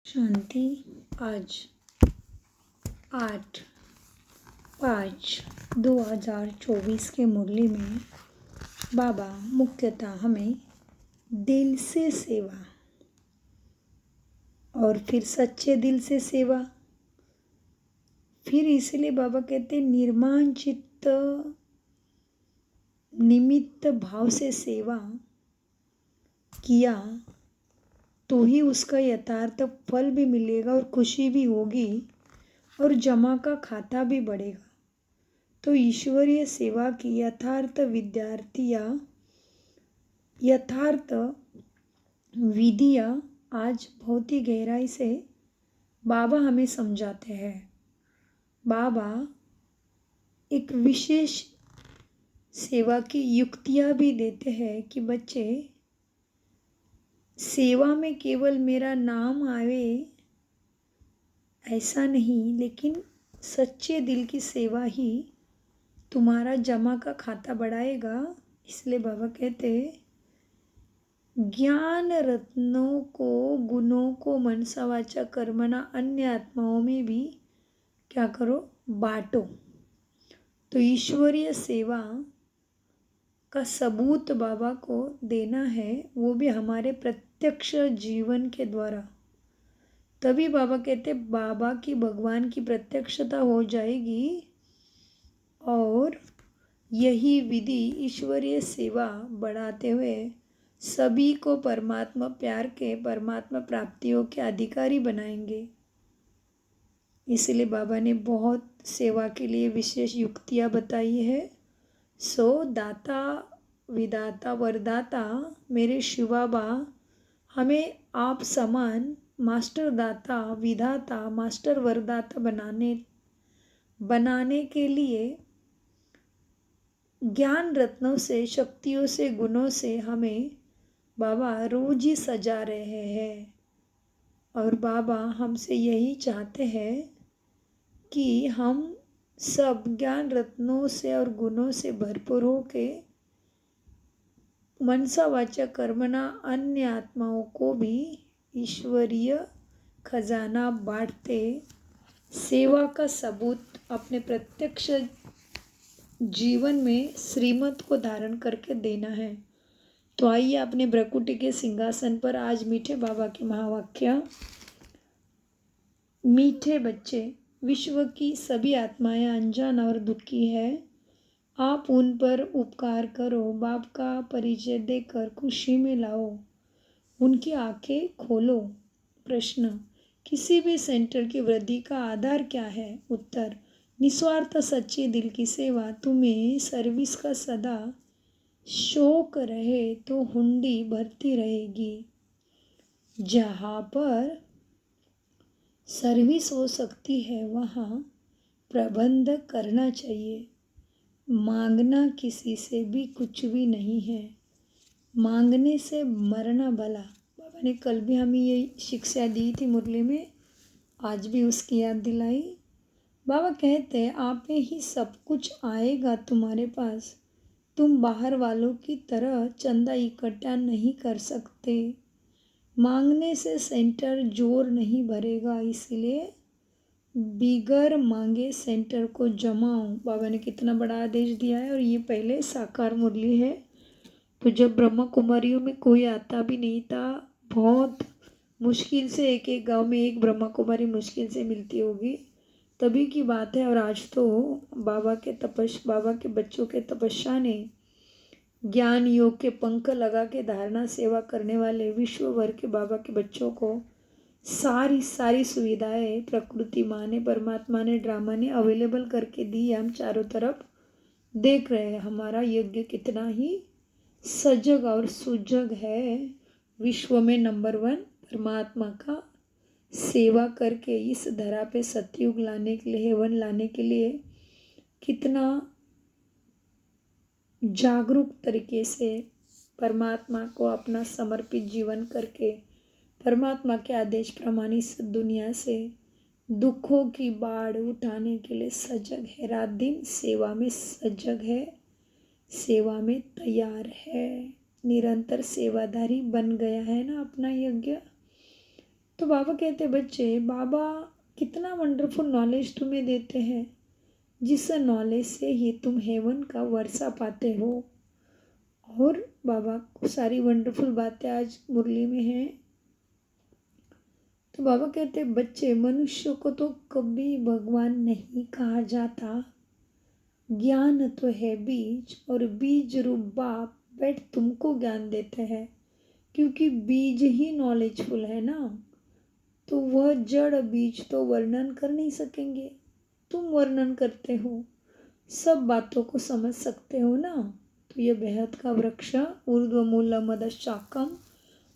शांति। आज 8/5/2024 के मुरली में बाबा मुख्यतः हमें दिल से सेवा और फिर सच्चे दिल से सेवा, फिर इसलिए बाबा कहते निर्माण चित्त निमित्त भाव से सेवा किया तो ही उसका यथार्थ फल भी मिलेगा और खुशी भी होगी और जमा का खाता भी बढ़ेगा। तो ईश्वरीय सेवा की यथार्थ विद्यार्थियाँ यथार्थ विधियाँ आज बहुत ही गहराई से बाबा हमें समझाते हैं। बाबा एक विशेष सेवा की युक्तियाँ भी देते हैं कि बच्चे सेवा में केवल मेरा नाम आवे ऐसा नहीं, लेकिन सच्चे दिल की सेवा ही तुम्हारा जमा का खाता बढ़ाएगा। इसलिए बाबा कहते ज्ञान रत्नों को गुणों को मनसा वाचा कर्मणा अन्य आत्माओं में भी क्या करो, बांटो। तो ईश्वरीय सेवा का सबूत बाबा को देना है, वो भी हमारे प्रत्यक्ष जीवन के द्वारा। तभी बाबा कहते बाबा की भगवान की प्रत्यक्षता हो जाएगी और यही विधि ईश्वरीय सेवा बढ़ाते हुए सभी को परमात्मा प्यार के परमात्मा प्राप्तियों के अधिकारी बनाएंगे। इसलिए बाबा ने बहुत सेवा के लिए विशेष युक्तियाँ बताई है। सो दाता विदाता वरदाता मेरे शिव बाबा हमें आप समान मास्टर दाता विधाता मास्टर वरदाता बनाने के लिए ज्ञान रत्नों से शक्तियों से गुणों से हमें बाबा रोज ही सजा रहे हैं। और बाबा हमसे यही चाहते हैं कि हम सब ज्ञान रत्नों से और गुणों से भरपूर होके मनसा वाचा कर्मणा अन्य आत्माओं को भी ईश्वरीय खजाना बांटते सेवा का सबूत अपने प्रत्यक्ष जीवन में श्रीमत को धारण करके देना है। तो आइए अपने भ्रकुटी के सिंहासन पर आज मीठे बाबा के महावाक्य। मीठे बच्चे, विश्व की सभी आत्माएं अनजान और दुखी है। आप उन पर उपकार करो, बाप का परिचय देकर खुशी में लाओ, उनकी आंखें खोलो। प्रश्न, किसी भी सेंटर की वृद्धि का आधार क्या है? उत्तर, निस्वार्थ सच्चे दिल की सेवा। तुम्हें सर्विस का सदा शौक रहे तो हुंडी भरती रहेगी। जहाँ पर सर्विस हो सकती है वहाँ प्रबंध करना चाहिए। मांगना किसी से भी कुछ भी नहीं है, मांगने से मरना भला। बाबा ने कल भी हमें ये शिक्षा दी थी मुरली में, आज भी उसकी याद दिलाई। बाबा कहते हैं आप में ही सब कुछ आएगा तुम्हारे पास, तुम बाहर वालों की तरह चंदा इकट्ठा नहीं कर सकते। मांगने से सेंटर जोर नहीं भरेगा, इसलिए बिगर मांगे सेंटर को जमाओ। बाबा ने कितना बड़ा आदेश दिया है और ये पहले साकार मुरली है। तो जब ब्रह्मा कुमारियों में कोई आता भी नहीं था, बहुत मुश्किल से एक एक गांव में एक ब्रह्मा कुमारी मुश्किल से मिलती होगी, तभी की बात है। और आज तो बाबा के बच्चों के तपस्या ने ज्ञान योग के पंख लगा के धारणा सेवा करने वाले विश्व भर के बाबा के बच्चों को सारी सुविधाएं प्रकृति माँ ने परमात्मा ने ड्रामा ने अवेलेबल करके दी। हम चारों तरफ देख रहे हैं हमारा यज्ञ कितना ही सजग और सुजग है। विश्व में नंबर 1 परमात्मा का सेवा करके इस धरा पे सतयुग लाने के लिए, हेवन लाने के लिए कितना जागरूक तरीके से परमात्मा को अपना समर्पित जीवन करके परमात्मा के आदेश प्रमाण इस दुनिया से दुखों की बाढ़ उठाने के लिए सजग है। रात दिन सेवा में सजग है, सेवा में तैयार है, निरंतर सेवादारी बन गया है ना अपना यज्ञ। तो बाबा कहते बच्चे, बाबा कितना वंडरफुल नॉलेज तुम्हें देते हैं, जिस नॉलेज से ही तुम हेवन का वर्षा पाते हो। और बाबा को सारी वंडरफुल बातें आज मुरली में हैं। तो बाबा कहते बच्चे, मनुष्य को तो कभी भगवान नहीं कहा जाता। ज्ञान तो है बीज, और बीज रूप बाप बैठ तुमको ज्ञान देते हैं, क्योंकि बीज ही नॉलेजफुल है ना। तो वह जड़ बीज तो वर्णन कर नहीं सकेंगे, तुम वर्णन करते हो, सब बातों को समझ सकते हो ना। तो ये बेहद का वृक्ष ऊर्ध्व मूलम अधश्चाकम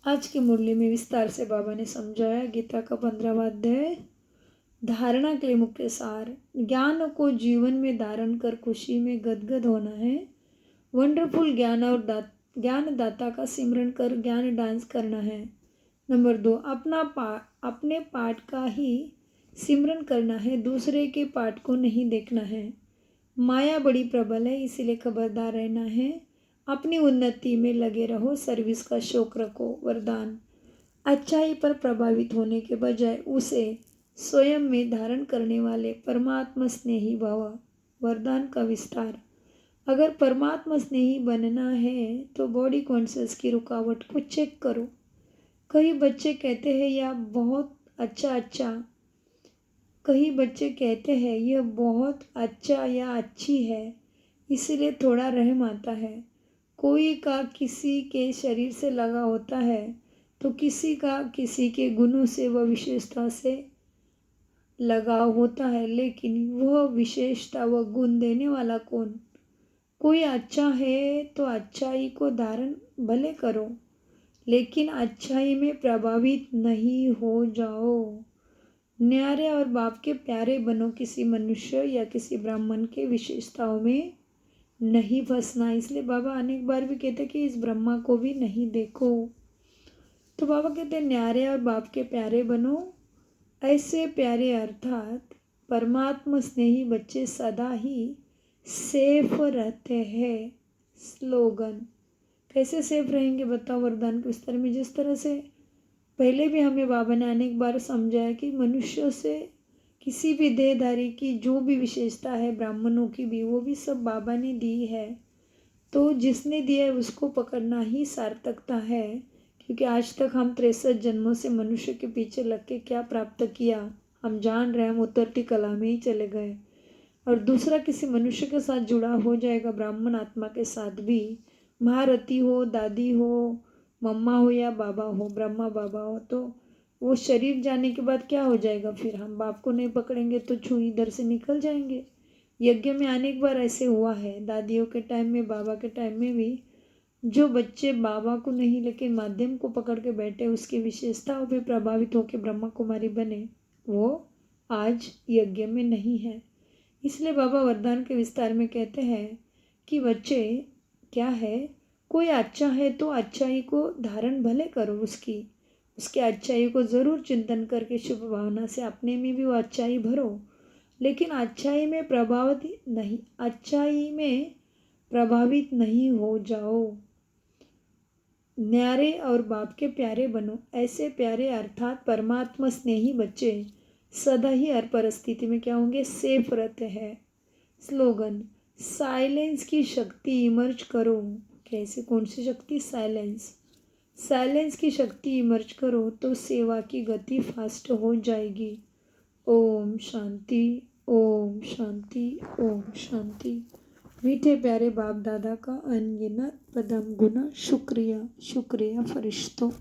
आज की मुरली में विस्तार से बाबा ने समझाया। गीता का 15वां अध्याय धारणा के लिए मुख्य सार, ज्ञान को जीवन में धारण कर खुशी में गदगद होना है। वंडरफुल ज्ञान और ज्ञान दाता का सिमरन कर ज्ञान डांस करना है। नंबर 2, अपने पाठ का ही सिमरन करना है, दूसरे के पाठ को नहीं देखना है। माया बड़ी प्रबल है, इसीलिए खबरदार रहना है। अपनी उन्नति में लगे रहो, सर्विस का शौक रखो। वरदान, अच्छाई पर प्रभावित होने के बजाय उसे स्वयं में धारण करने वाले परमात्मा स्नेही भव। वरदान का विस्तार, अगर परमात्मा स्नेही बनना है तो बॉडी कॉन्शियस की रुकावट को चेक करो। कई बच्चे कहते हैं यह बहुत अच्छा, कई बच्चे कहते हैं यह बहुत अच्छा या अच्छी है, इसलिए थोड़ा रहम आता है। कोई का किसी के शरीर से लगा होता है, तो किसी का किसी के गुणों से व विशेषता से लगाव होता है, लेकिन वह विशेषता व गुण देने वाला कौन? कोई अच्छा है तो अच्छाई को धारण भले करो, लेकिन अच्छाई में प्रभावित नहीं हो जाओ। न्यारे और बाप के प्यारे बनो, किसी मनुष्य या किसी ब्राह्मण के विशेषताओं में नहीं फंसना। इसलिए बाबा अनेक बार भी कहते कि इस ब्रह्मा को भी नहीं देखो। तो बाबा कहते न्यारे और बाप के प्यारे बनो। ऐसे प्यारे अर्थात परमात्मा स्नेही बच्चे सदा ही सेफ रहते हैं। स्लोगन, कैसे सेफ रहेंगे बताओ वरदान के विस्तार में। जिस तरह से पहले भी हमें बाबा ने अनेक बार समझाया कि मनुष्यों से किसी भी देहधारी की जो भी विशेषता है, ब्राह्मणों की भी, वो भी सब बाबा ने दी है। तो जिसने दिया है उसको पकड़ना ही सार्थकता है, क्योंकि आज तक हम 63 जन्मों से मनुष्य के पीछे लग के क्या प्राप्त किया हम जान रहे हैं। हम उतरती कला में ही चले गए, और दूसरा किसी मनुष्य के साथ जुड़ा हो जाएगा, ब्राह्मण आत्मा के साथ भी, महारथी हो, दादी हो, मम्मा हो या बाबा हो, ब्रह्मा बाबा हो, तो वो शरीर जाने के बाद क्या हो जाएगा? फिर हम बाप को नहीं पकड़ेंगे तो छू इधर से निकल जाएंगे। यज्ञ में अनेक बार ऐसे हुआ है, दादियों के टाइम में, बाबा के टाइम में भी। जो बच्चे बाबा को नहीं लेकिन माध्यम को पकड़ के बैठे, उसकी विशेषताओं पर प्रभावित होकर ब्रह्मा कुमारी बने, वो आज यज्ञ में नहीं है। इसलिए बाबा वरदान के विस्तार में कहते हैं कि बच्चे क्या है, कोई अच्छा है तो अच्छाई को धारण भले करो, उसके अच्छाई को ज़रूर चिंतन करके शुभ भावना से अपने में भी वो अच्छाई भरो, लेकिन अच्छाई में प्रभावित नहीं हो जाओ। न्यारे और बाप के प्यारे बनो। ऐसे प्यारे अर्थात परमात्मा स्नेही बच्चे सदा ही हर परिस्थिति में क्या होंगे? सेफ रहते हैं। स्लोगन, साइलेंस की शक्ति इमर्ज करो। कैसे? कौन सी शक्ति? साइलेंस की शक्ति इमर्ज करो तो सेवा की गति फास्ट हो जाएगी। ओम शांति, ओम शांति, ओम शांति। मीठे प्यारे बाप दादा का अनगिनत पदम गुना शुक्रिया, शुक्रिया फरिश्तों।